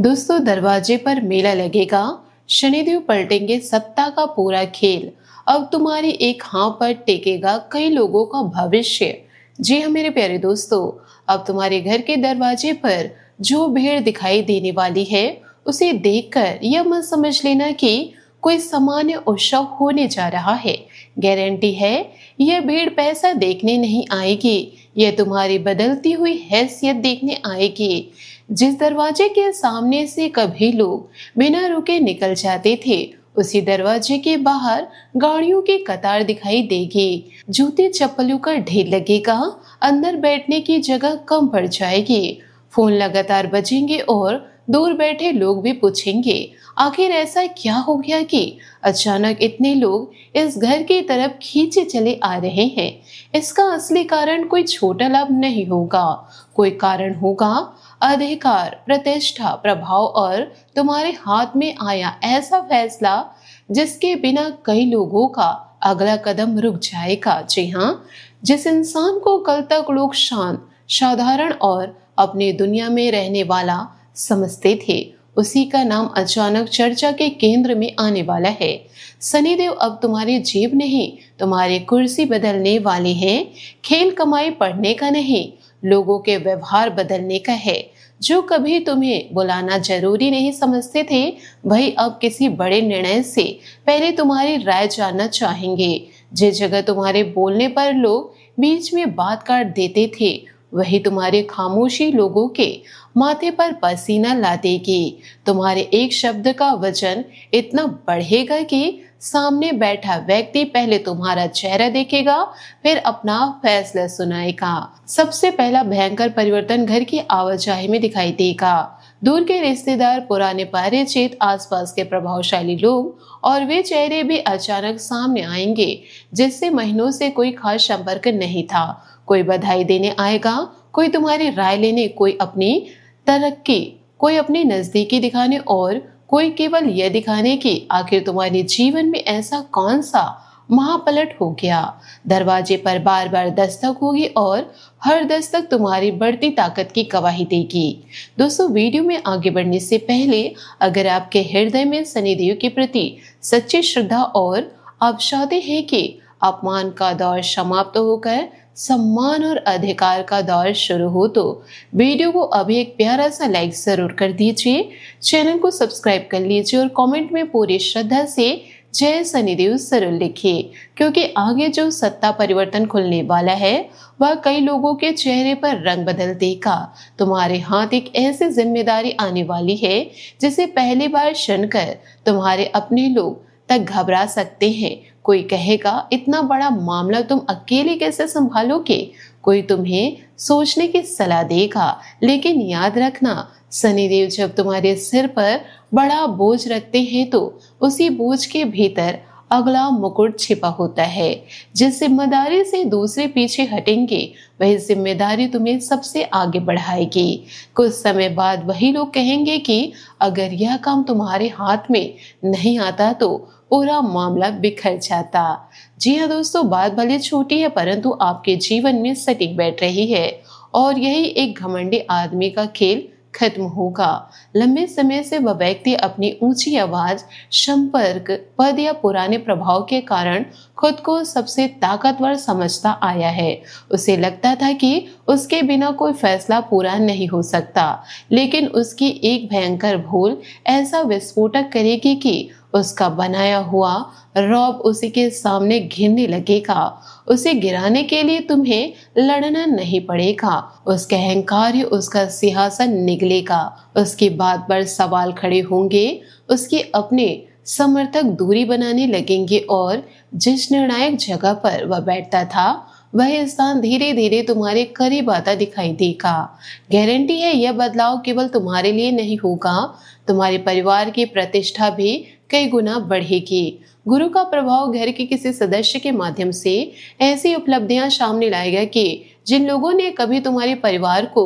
दोस्तों, दरवाजे पर मेला लगेगा, शनिदेव पलटेंगे सत्ता का पूरा खेल। अब तुम्हारी एक हाँ पर टेकेगा कई लोगों का भविष्य। जी हाँ मेरे प्यारे दोस्तों, अब तुम्हारे घर के दरवाजे पर जो भीड़ दिखाई देने वाली है, उसे देखकर यह मत समझ लेना कि कोई सामान्य उत्सव होने जा रहा है। गारंटी है, यह भीड़ पैसा देखने नहीं आएगी, यह तुम्हारी बदलती हुई हैसियत देखने आएगी। जिस दरवाजे के सामने से कभी लोग बिना रुके निकल जाते थे, उसी दरवाजे के बाहर गाड़ियों की कतार दिखाई देगी, जूते चप्पलों का ढेर लगेगा, अंदर बैठने की जगह कम पड़ जाएगी। फोन लगातार बजेंगे और दूर बैठे लोग भी पूछेंगे, आखिर ऐसा क्या हो गया कि अचानक इतने लोग इस घर की तरफ खींचे चले आ रहे हैं। इसका असली कारण कोई छोटा लाभ नहीं होगा, कोई कारण होगा अधिकार, प्रतिष्ठा, प्रभाव और तुम्हारे हाथ में आया ऐसा फैसला जिसके बिना कई लोगों का अगला कदम रुक जाएगा। जी हाँ, जिस इंसान को कल तक लोग शांत, साधारण और अपनी दुनिया में रहने वाला समझते थे, उसी का नाम अचानक चर्चा के केंद्र में आने वाला है। शनिदेव अब तुम्हारी जेब नहीं, तुम्हारी कुर्सी बदलने वाले हैं। खेल कमाई पढ़ने का नहीं, लोगों के व्यवहार बदलने का है। जो कभी तुम्हें बुलाना जरूरी नहीं समझते थे, वही अब किसी बड़े निर्णय से पहले तुम्हारी राय जानना चाहेंगे। जिस जगह तुम्हारे बोलने पर लोग बीच में बात काट देते थे, वही तुम्हारे खामोशी लोगों के माथे पर पसीना ला देगी। तुम्हारे एक शब्द का वजन इतना बढ़ेगा कि सामने बैठा व्यक्ति पहले तुम्हारा चेहरा देखेगा, फिर अपना फैसला सुनाएगा। सबसे पहला भयंकर परिवर्तन घर की आवाजाही में दिखाई देगा। दूर के रिश्तेदार, पुराने परिचित, आसपास के प्रभावशाली लोग और वे चेहरे भी अचानक सामने आएंगे, जिससे महीनों से कोई खास संपर्क नहीं था। कोई बधाई देने आएगा, कोई तुम्हारी राय लेने, कोई अपनी तरक्की, कोई अपनी नजदीकी दिखाने और कोई केवल यह दिखाने की आखिर तुम्हारे जीवन में ऐसा कौन सा महापलट हो गया। दरवाजे पर बार बार दस्तक होगी और हर दस्तक तुम्हारी बढ़ती ताकत की गवाही देगी। दोस्तों, वीडियो में आगे बढ़ने से पहले अगर आपके हृदय में शनिदेव के प्रति सच्ची श्रद्धा और आप चाहते हैं कि अपमान का दौर समाप्त होकर सम्मान और अधिकार का दौर शुरू हो, तो वीडियो को अभी एक प्यारा सा लाइक जरूर कर दीजिए, चैनल को सब्सक्राइब कर लीजिए और कमेंट में पूरी श्रद्धा से जय शनिदेव जरूर लिखिए, क्योंकि आगे जो सत्ता परिवर्तन खुलने वाला है वह कई लोगों के चेहरे पर रंग बदल देगा। तुम्हारे हाथ एक ऐसी जिम्मेदारी आने वाली है जिसे पहली बार सुनकर तुम्हारे अपने लोग तक घबरा सकते हैं। कोई कहेगा, इतना बड़ा मामला तुम अकेले कैसे संभालोगे। कोई तुम्हें सोचने की सलाह देगा, लेकिन याद रखना, शनिदेव जब तुम्हारे सिर पर बड़ा बोझ रखते हैं तो उसी बोझ के भीतर अगला मुकुट छिपा होता है। जिस जिम्मेदारी से दूसरे पीछे हटेंगे, वही जिम्मेदारी तुम्हें सबसे आगे बढ़ाएगी। कुछ समय बाद वही लोग कहेंगे कि अगर यह काम तुम्हारे हाथ में नहीं आता तो पूरा मामला बिखर जाता। जी हाँ दोस्तों, बात भले छोटी है परंतु आपके जीवन में सटीक बैठ रही है और यही एक घमंडी आदमी का खेल खत्म होगा। लंबे समय से वह व्यक्ति अपनी ऊंची आवाज, संपर्क, पद या पुराने प्रभाव के कारण खुद को सबसे ताकतवर समझता आया है। उसे लगता था कि उसके बिना कोई फैसला पूरा नहीं हो सकता, लेकिन उसकी एक भयंकर भूल ऐसा विस्फोटक करेगी कि उसका बनाया हुआ रौब उसी के सामने घिरने लगेगा। उसे गिराने के लिए तुम्हें लड़ना नहीं पड़ेगा, उसका अहंकार ही उसका सिंहासन निगलेगा। उसकी बात पर सवाल खड़े होंगे, उसके अपने समर्थक दूरी बनाने लगेंगे और जिस निर्णायक जगह पर वह बैठता था, वह स्थान धीरे धीरे तुम्हारे करीब आता दिखाई देगा। गारंटी है, यह बदलाव केवल तुम्हारे लिए नहीं होगा, तुम्हारे परिवार की प्रतिष्ठा भी कई गुना बढ़ेगी। गुरु का प्रभाव घर के किसी सदस्य के माध्यम से ऐसी उपलब्धियां सामने लाएगा कि जिन लोगों ने कभी तुम्हारे परिवार को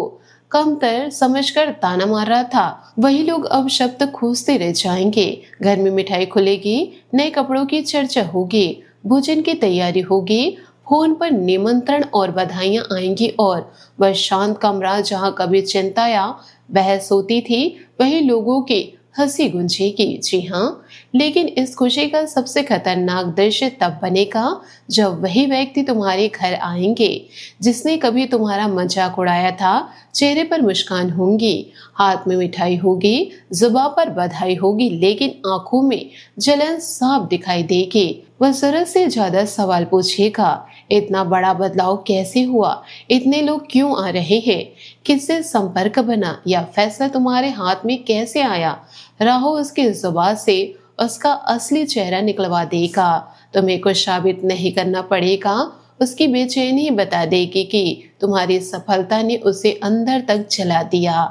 कमतर समझकर ताना मार रहा था, वही लोग अब शब्द खोजते रह जाएंगे। घर में मिठाई खुलेगी, नए कपड़ों की चर्चा होगी, भोजन की तैयारी होगी, फोन पर निमंत्रण और बधाइयां आएंगी और वह शांत कमरा जहां कभी चिंता या बहस होती थी, वही लोगों की हंसी गूंजेगी। जी हाँ, लेकिन इस खुशी का सबसे खतरनाक दृश्य तब बनेगा जब वही व्यक्ति तुम्हारे घर आएंगे जिसने कभी तुम्हारा मजाक उड़ाया था। चेहरे पर मुस्कान होंगी, हाथ में मिठाई होगी, जुबान पर बधाई होगी, लेकिन आंखों में जलन साफ दिखाई देगी। वह जरूरत से ज्यादा सवाल पूछेगा, इतना बड़ा बदलाव कैसे हुआ, इतने लोग क्यों आ रहे हैं, किससे संपर्क बना, या फैसला तुम्हारे हाथ में कैसे आया। राहो उसकी जुबान से उसका असली चेहरा निकलवा देगा। तुम्हें कुछ साबित नहीं करना पड़ेगा, उसकी बेचैनी बता देगी कि तुम्हारी सफलता ने उसे अंदर तक जला दिया।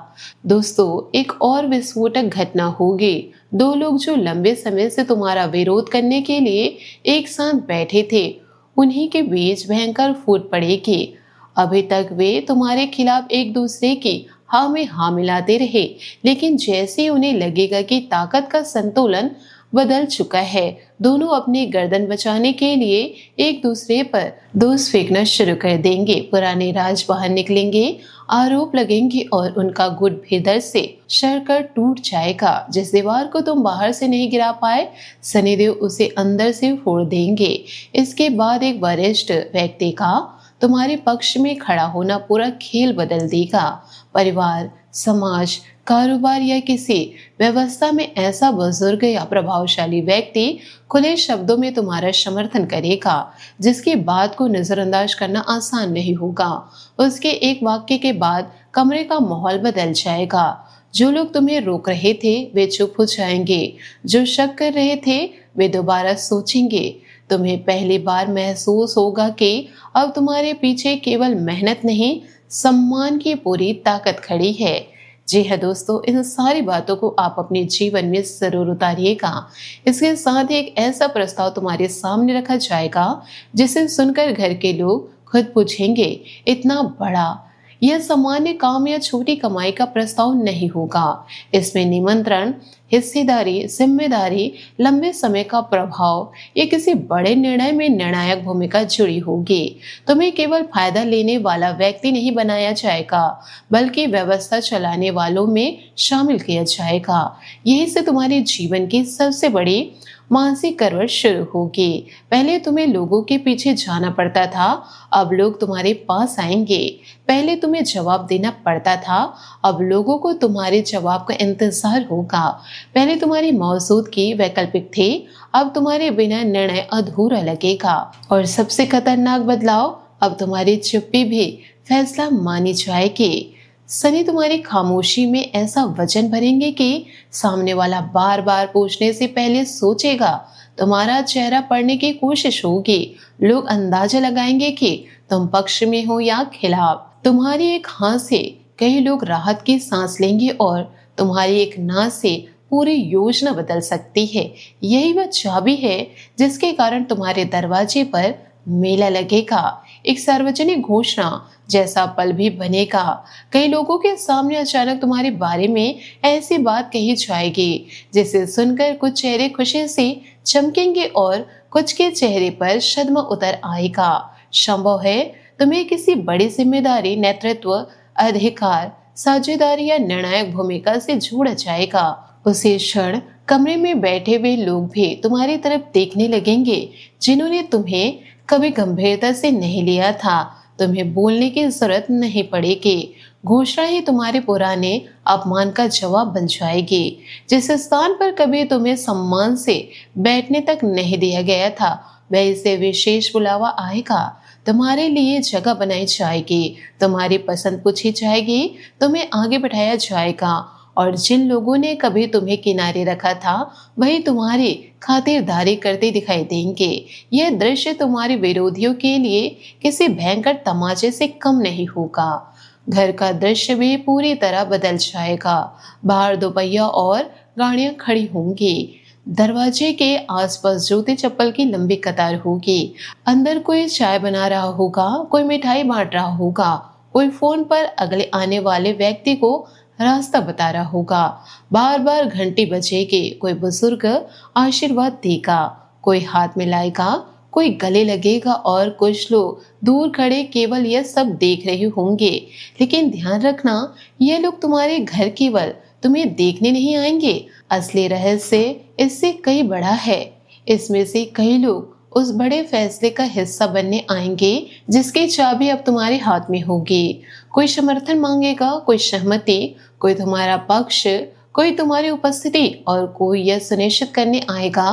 दोस्तों, एक और विस्फोटक घटना होगी। दो लोग जो लंबे समय से तुम्हारा विरोध करने के लिए एक साथ बैठे थे, उन्हीं के बीच भयंकर फूट पड़ेगी। अभी तक वे तुम्हारे खिलाफ एक दूसरे की हाँ में हाँ मिलाते रहे, लेकिन जैसे ही उन्हें लगेगा कि ताकत का संतुलन बदल चुका है, दोनों अपनी गर्दन बचाने के लिए एक दूसरे पर दोष फेंकना शुरू कर देंगे। पुराने राज बाहर निकलेंगे, आरोप लगेंगे और उनका गुट भीतर से शरकर टूट जाएगा। जिस दीवार को तुम बाहर से नहीं गिरा पाए, शनिदेव उसे अंदर से फोड़ देंगे। इसके बाद एक वरिष्ठ व्यक्ति का तुम्हारे पक्ष में खड़ा होना पूरा खेल बदल देगा। परिवार, समाज, कारोबार या किसी व्यवस्था में ऐसा बुजुर्ग या प्रभावशाली व्यक्ति खुले शब्दों में तुम्हारा समर्थन करेगा जिसकी बात को नजरअंदाज करना आसान नहीं होगा। उसके एक वाक्य के बाद कमरे का माहौल बदल जाएगा। जो लोग तुम्हें रोक रहे थे वे चुप हो जाएंगे, जो शक कर रहे थे वे दोबारा सोचेंगे। तुम्हें पहली बार महसूस होगा कि अब तुम्हारे पीछे केवल मेहनत नहीं, सम्मान की पूरी ताकत खड़ी है। जी है दोस्तों, इन सारी बातों को आप अपने जीवन में जरूर उतारिएगा। इसके साथ ही एक ऐसा प्रस्ताव तुम्हारे सामने रखा जाएगा जिसे सुनकर घर के लोग खुद पूछेंगे, इतना बड़ा। यह सामान्य काम या छोटी कमाई का प्रस्ताव नहीं होगा। इसमें निमंत्रण, हिस्सेदारी, जिम्मेदारी, लंबे समय का प्रभाव या किसी बड़े निर्णय में निर्णायक भूमिका जुड़ी होगी। तुम्हें केवल फायदा लेने वाला व्यक्ति नहीं बनाया जाएगा, बल्कि व्यवस्था चलाने वालों में शामिल किया जाएगा। यही से तुम्हारे जीवन की सबसे बड़ी मानसिक करवट शुरू होगी। पहले तुम्हें लोगों के पीछे जाना पड़ता था, अब लोग तुम्हारे पास आएंगे। पहले तुम्हें जवाब देना पड़ता था, अब लोगों को तुम्हारे जवाब का इंतजार होगा। पहले तुम्हारी मौजूदगी वैकल्पिक थी, अब तुम्हारे बिना निर्णय अधूरा लगेगा। और सबसे खतरनाक बदलाव, अब तुम्हारी चुप्पी भी फैसला मानी जाएगी। शनि तुम्हारी खामोशी में ऐसा वजन भरेंगे कि सामने वाला बार बार पूछने से पहले सोचेगा। तुम्हारा चेहरा पढ़ने की कोशिश होगी। लोग अंदाजा लगाएंगे कि तुम पक्ष में हो या खिलाफ। तुम्हारी एक हाँ से कई लोग राहत की सांस लेंगे और तुम्हारी एक ना से पूरी योजना बदल सकती है। यही वह चाबी है जिसके कारण तुम्हारे दरवाजे पर मेला लगेगा। एक सार्वजनिक घोषणा जैसा पल भी बनेगा। कई लोगों के सामने अचानक तुम्हारे बारे में ऐसी बात कही जाएगी जिसे सुनकर कुछ चेहरे खुशी से चमकेंगे और कुछ के चेहरे पर शर्म उतर आएगा। संभव है तुम्हें किसी बड़ी जिम्मेदारी, नेतृत्व, अधिकार, साझेदारी या निर्णायक भूमिका से जोड़ा जाएगा। उसी क्षण कमरे में बैठे हुए लोग भी तुम्हारी तरफ देखने लगेंगे जिन्होंने तुम्हें कभी गंभीरता से नहीं लिया था। तुम्हें बोलने की जरूरत नहीं पड़ेगी। घोषणा ही तुम्हारे पुराने अपमान का जवाब बन जाएगी। जिस स्थान पर कभी तुम्हें सम्मान से बैठने तक नहीं दिया गया था, वह इसे विशेष बुलावा आएगा। तुम्हारे लिए जगह बनाई जाएगी, तुम्हारी पसंद पूछी जाएगी, तुम्हें आगे बढ़ाया जाएगा और जिन लोगों ने कभी तुम्हें किनारे रखा था वही तुम्हारी खातिरदारी करते दिखाई देंगे। यह दृश्य तुम्हारे विरोधियों के लिए किसी भयंकर तमाचे से कम नहीं होगा। घर का दृश्य भी पूरी तरह बदल जाएगा। बाहर दोपहिया और गाड़ियां खड़ी होंगी। दरवाजे के आसपास जूते चप्पल की लंबी कतार होगी। अंदर कोई चाय बना रहा होगा, कोई मिठाई बांट रहा होगा, कोई फोन पर अगले आने वाले व्यक्ति को रास्ता बता रहा होगा। बार बार घंटी बजेगी। कोई बुजुर्ग आशीर्वाद देगा, कोई हाथ मिलाएगा, कोई गले लगेगा और कुछ लोग दूर खड़े केवल यह सब देख रहे होंगे। लेकिन ध्यान रखना, ये लोग तुम्हारे घर केवल तुम्हें देखने नहीं आएंगे। असली रहस्य इससे कई बड़ा है। इसमें से कई लोग उस बड़े फैसले का हिस्सा बनने आएंगे जिसकी चाबी अब तुम्हारे हाथ में होगी। कोई समर्थन मांगेगा, कोई सहमति, कोई तुम्हारा पक्ष, कोई तुम्हारी उपस्थिति और कोई यह सुनिश्चित करने आएगा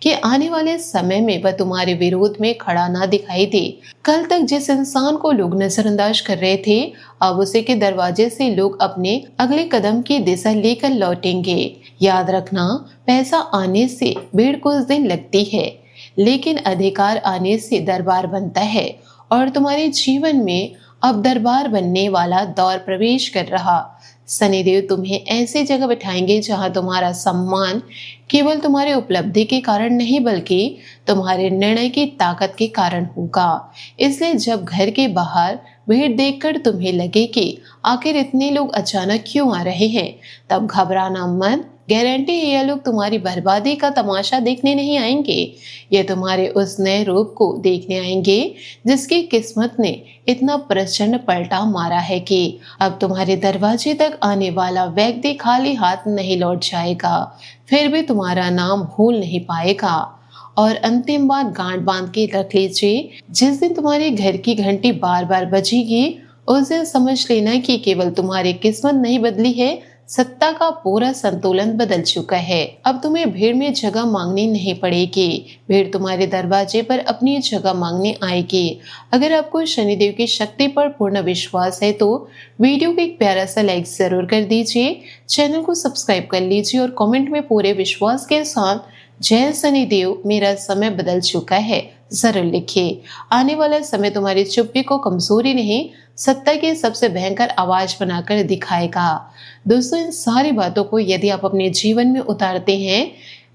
कि आने वाले समय में वह तुम्हारे विरोध में खड़ा ना दिखाई दे। कल तक जिस इंसान को लोग नजरअंदाज कर रहे थे, अब उसी के दरवाजे से लोग अपने अगले कदम की दिशा लेकर लौटेंगे। याद रखना, पैसा आने से भीड़ कुछ दिन लगती है, लेकिन अधिकार आने से दरबार बनता है। और तुम्हारे जीवन में अब दरबार बनने वाला दौर प्रवेश कर रहा। शनिदेव तुम्हें ऐसी जगह बिठाएंगे जहां तुम्हारा सम्मान केवल तुम्हारी उपलब्धि के कारण नहीं बल्कि तुम्हारे निर्णय की ताकत के कारण होगा। इसलिए जब घर के बाहर भीड़ देखकर तुम्हें लगे कि आखिर इतने लोग अचानक क्यों आ रहे हैं, तब घबराना मत। गारंटी है ये लोग तुम्हारी बर्बादी का तमाशा देखने नहीं आएंगे, ये तुम्हारे उस नए रूप को देखने आएंगे जिसकी किस्मत ने इतना प्रचंड पलटा मारा है कि अब तुम्हारे दरवाजे तक आने वाला व्यक्ति खाली हाथ नहीं लौट जाएगा, फिर भी तुम्हारा नाम भूल नहीं पाएगा। और अंतिम बात गांठ बांध के रख लीजिए, जिस दिन तुम्हारे घर की घंटी बार बार बजेगी उस दिन समझ लेना कि केवल तुम्हारी किस्मत नहीं बदली है, सत्ता का पूरा संतुलन बदल चुका है। अब तुम्हें भीड़ में जगह मांगनी नहीं पड़ेगी, भीड़ तुम्हारे दरवाजे पर अपनी जगह मांगने आएगी। अगर आपको शनिदेव की शक्ति पर पूर्ण विश्वास है तो वीडियो को एक प्यारा सा लाइक जरूर कर दीजिए, चैनल को सब्सक्राइब कर लीजिए और कमेंट में पूरे विश्वास के साथ जय शनिदेव, मेरा समय बदल चुका है जरूर लिखिए। आने वाला समय तुम्हारी चुप्पी को कमजोरी नहीं, सत्ता की सबसे भयंकर आवाज बनाकर दिखाएगा। दोस्तों, इन सारी बातों को यदि आप अपने जीवन में उतारते हैं,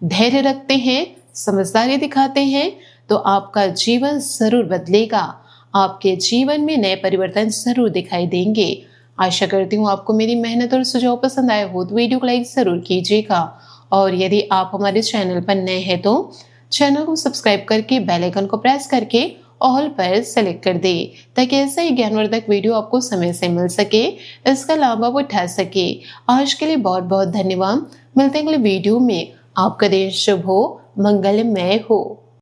धैर्य रखते हैं, समझदारी दिखाते हैं, तो आपका जीवन जरूर बदलेगा। आपके जीवन में नए परिवर्तन जरूर दिखाई देंगे। आशा करती हूँ आपको मेरी मेहनत और सुझाव पसंद आए हो तो वीडियो को लाइक जरूर कीजिएगा। और यदि आप हमारे चैनल पर नए हैं तो चैनल को सब्सक्राइब करके बेल आइकन को प्रेस करके ऑल पर सेलेक्ट कर दे, ताकि ऐसा ही ज्ञानवर्धक वीडियो आपको समय से मिल सके, इसका लाभ आप उठा सके। आज के लिए बहुत बहुत धन्यवाद। मिलते हैं अगले वीडियो में। आपका दिन शुभ हो, मंगलमय हो।